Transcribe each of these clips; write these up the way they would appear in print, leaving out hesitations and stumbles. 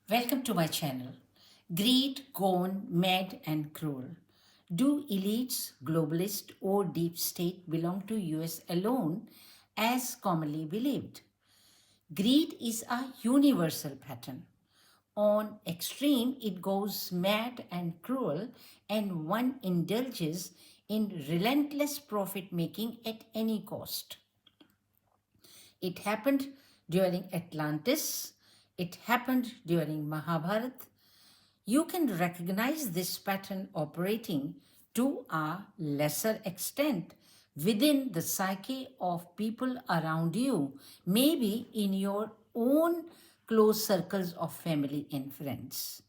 Welcome to my channel. Greed, gone, mad, and cruel. Do elites, globalists, or deep state belong to US alone, as commonly believed? Greed is a universal pattern. On extreme, it goes mad and cruel, and one indulges in relentless profit making at any cost. It happened during Atlantis. It happened during Mahabharata. You can recognize this pattern operating to a lesser extent within the psyche of people around you, maybe in your own close circles of family and friends.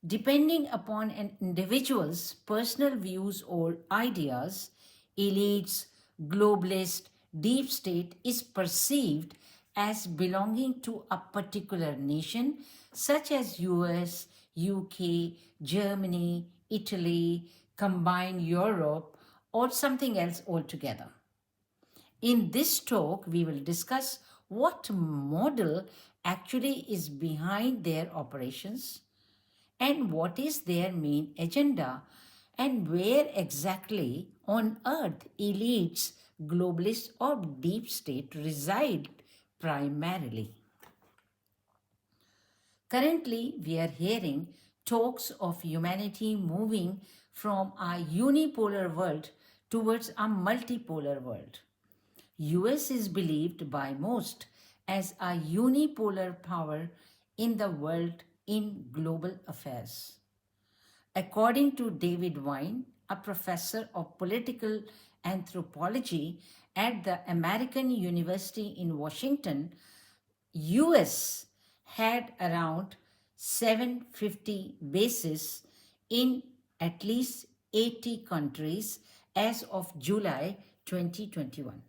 Depending upon an individual's personal views or ideas, elites, globalist, deep state is perceived as belonging to a particular nation such as US, UK, Germany, Italy, combined Europe, or something else altogether. In this talk, we will discuss what model actually is behind their operations, and what is their main agenda, and where exactly on earth elites, globalists, or deep state reside primarily. Currently, we are hearing talks of humanity moving from a unipolar world towards a multipolar world. US is believed by most as a unipolar power in the world in global affairs. According to David Wine, a professor of political anthropology at the American University in Washington, US had around 750 bases in at least 80 countries as of July 2021.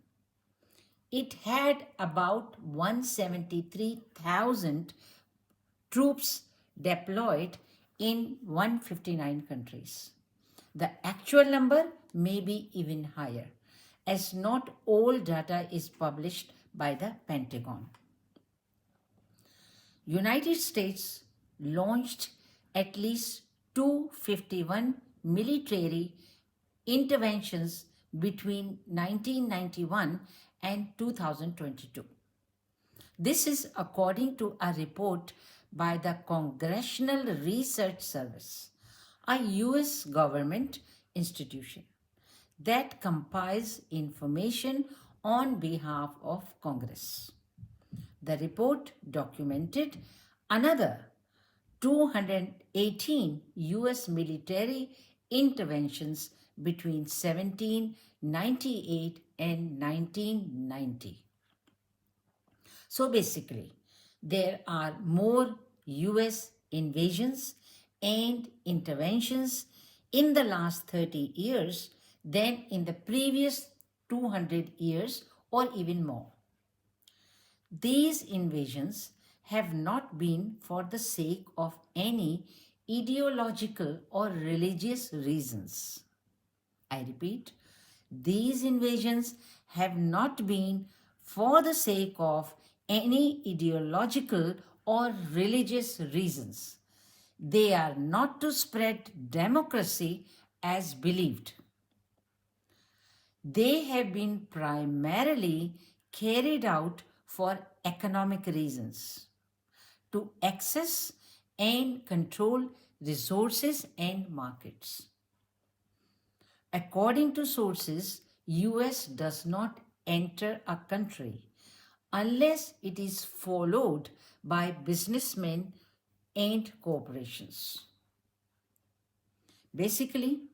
It had about 173,000 troops deployed in 159 countries. The actual number may be even higher, as not all data is published by the Pentagon. United States launched at least 251 military interventions between 1991 and 2022. This is according to a report by the Congressional Research Service, a US government institution that compiles information on behalf of Congress. The report documented another 218 US military interventions between 1798 and 1990. So basically, there are more US invasions and interventions in the last 30 years than in the previous 200 years or even more. These invasions have not been for the sake of any ideological or religious reasons. I repeat, these invasions have not been for the sake of any ideological or religious reasons. They are not to spread democracy as believed. They have been primarily carried out for economic reasons, to access and control resources and markets. According to sources, US does not enter a country unless it is followed by businessmen and corporations. Basically,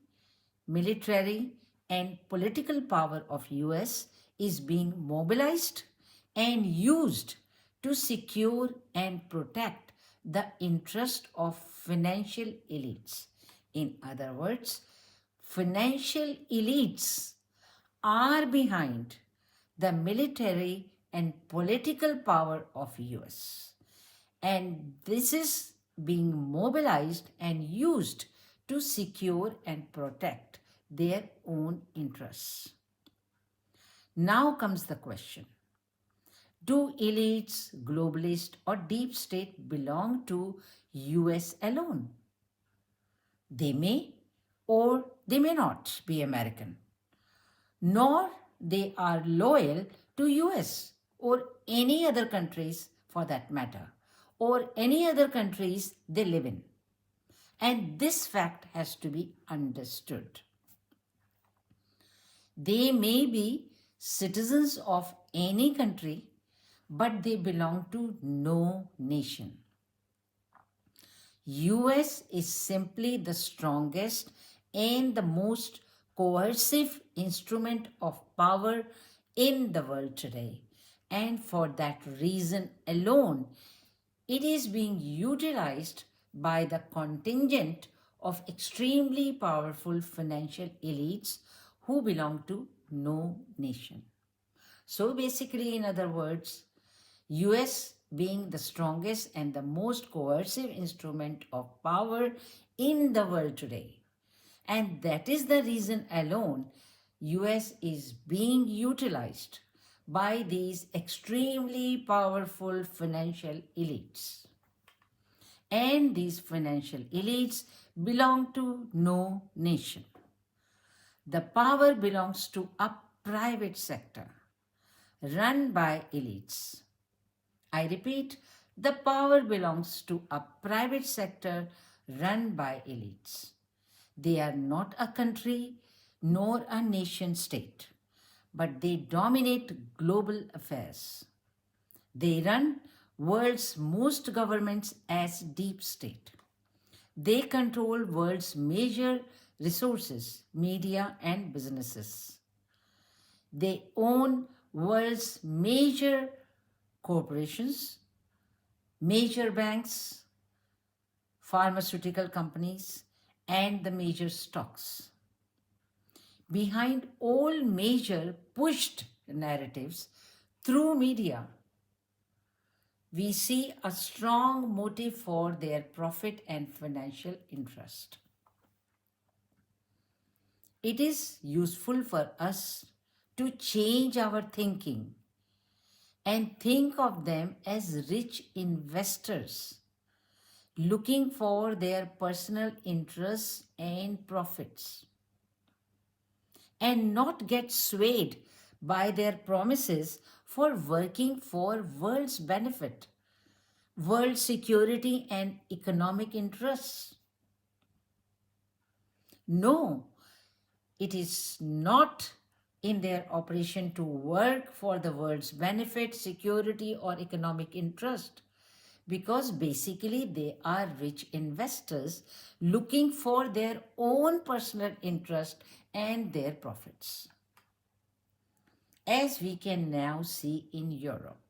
military and political power of US is being mobilized and used to secure and protect the interest of financial elites. In other words, financial elites are behind the military and political power of US. And this is being mobilized and used to secure and protect their own interests. Now comes the question. Do elites, globalists, or deep state belong to US alone? They may or they may not be American, nor they are loyal to US or any other countries for that matter, or any other countries they live in. And this fact has to be understood. They may be citizens of any country, but they belong to no nation. US is simply the strongest and the most coercive instrument of power in the world today. And for that reason alone, it is being utilized by the contingent of extremely powerful financial elites who belong to no nation. So basically, in other words, US being the strongest and the most coercive instrument of power in the world today. And that is the reason alone US is being utilized by these extremely powerful financial elites. And these financial elites belong to no nation. The power belongs to a private sector run by elites. I repeat, the power belongs to a private sector run by elites. They are not a country nor a nation state, but they dominate global affairs. They run world's most governments as deep state. They control world's major resources, media and businesses. They own world's major corporations, major banks, pharmaceutical companies, and the major stocks. Behind all major pushed narratives through media, we see a strong motive for their profit and financial interest. It is useful for us to change our thinking and think of them as rich investors looking for their personal interests and profits, and not get swayed by their promises for working for world's benefit, world security and economic interests. No, it is not in their operation to work for the world's benefit, security, or economic interest, because basically they are rich investors looking for their own personal interest and their profits. As we can now see in Europe,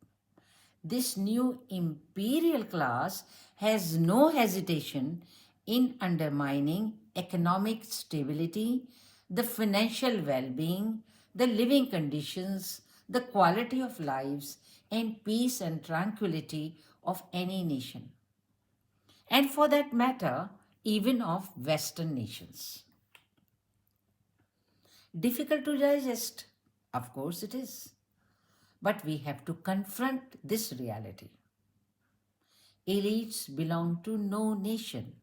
this new imperial class has no hesitation in undermining economic stability, the financial well-being, the living conditions, the quality of lives, and peace and tranquility of any nation. And for that matter, even of Western nations. Difficult to digest? Of course it is. But we have to confront this reality. Elites belong to no nation.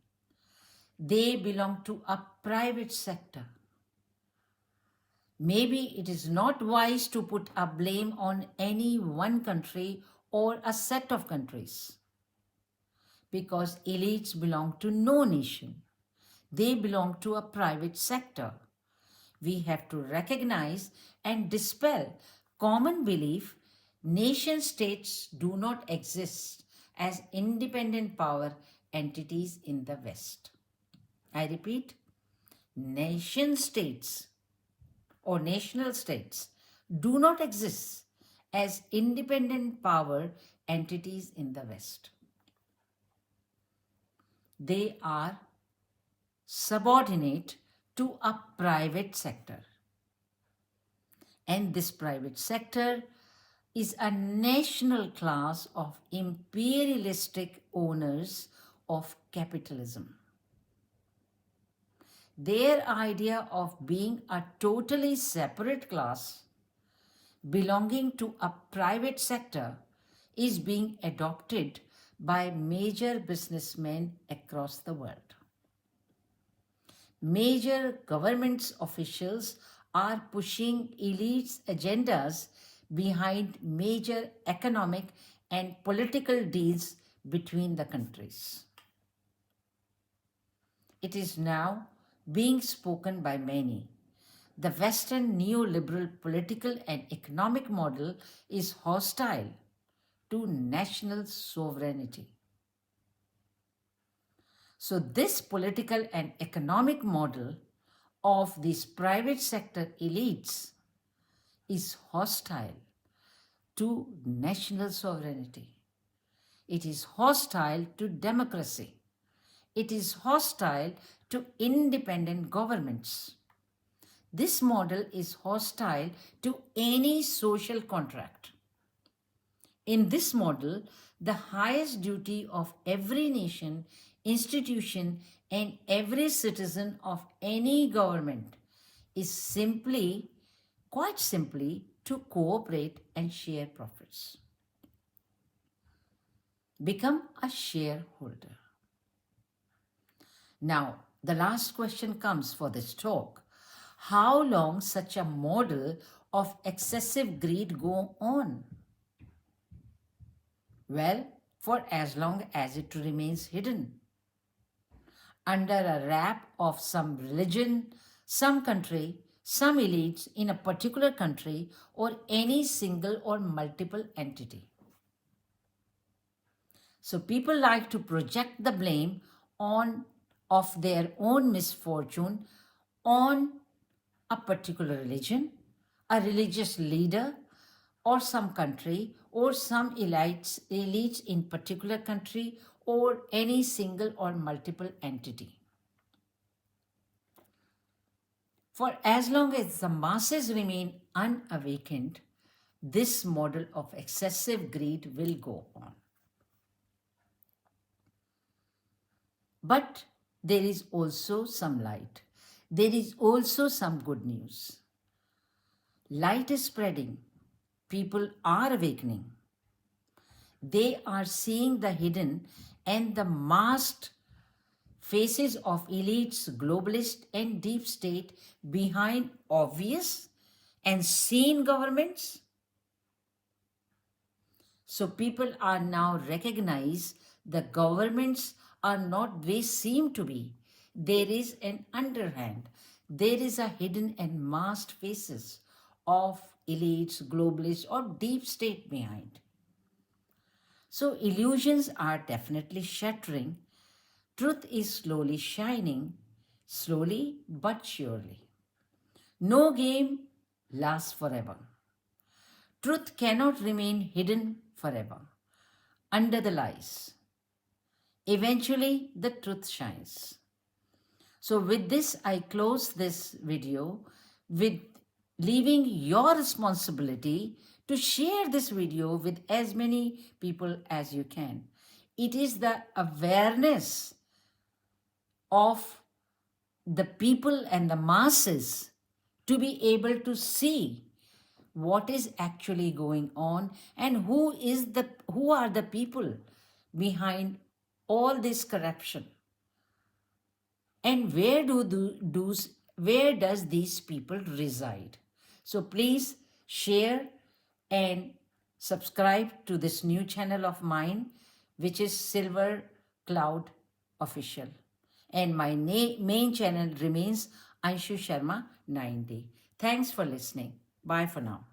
They belong to a private sector. Maybe it is not wise to put a blame on any one country or a set of countries, because elites belong to no nation. They belong to a private sector. We have to recognize and dispel common belief nation states do not exist as independent power entities in the West. I repeat, nation states or national states do not exist as independent power entities in the West. They are subordinate to a private sector. And this private sector is a national class of imperialistic owners of capitalism. Their idea of being a totally separate class belonging to a private sector is being adopted by major businessmen across the world. Major government officials are pushing elites' agendas behind major economic and political deals between the countries. It is now being spoken by many. The Western neoliberal political and economic model is hostile to national sovereignty. So, this political and economic model of these private sector elites is hostile to national sovereignty. It is hostile to democracy. It is hostile to independent governments. This model is hostile to any social contract. In this model, the highest duty of every nation, institution, and every citizen of any government is simply, quite simply, to cooperate and share profits. Become a shareholder. Now, the last question comes for this talk. How long such a model of excessive greed go on? Well, for as long as it remains hidden. Under a wrap of some religion, some country, some elites in a particular country, or any single or multiple entity. So people like to project the blame of their own misfortune on a particular religion, a religious leader, or some country, or some elites in particular country, or any single or multiple entity. For as long as the masses remain unawakened, this model of excessive greed will go on. But there is also some light. There is also some good news. Light is spreading. People are awakening. They are seeing the hidden and the masked faces of elites, globalist, and deep state behind obvious and seen governments. So people are now recognize the governments are not they seem to be. There is an underhand. There is a hidden and masked faces of elites, globalists, or deep state behind. So illusions are definitely shattering. Truth is slowly shining, slowly but surely. No game lasts forever. Truth cannot remain hidden forever under the lies. Eventually, the truth shines. So with this, I close this video with leaving your responsibility to share this video with as many people as you can. It is the awareness of the people and the masses to be able to see what is actually going on and who are the people behind all this corruption, and where does these people reside. So please share and subscribe to this new channel of mine, which is Silver Cloud Official, and my main channel remains Anshu Sharma 90. Thanks for listening. Bye for now.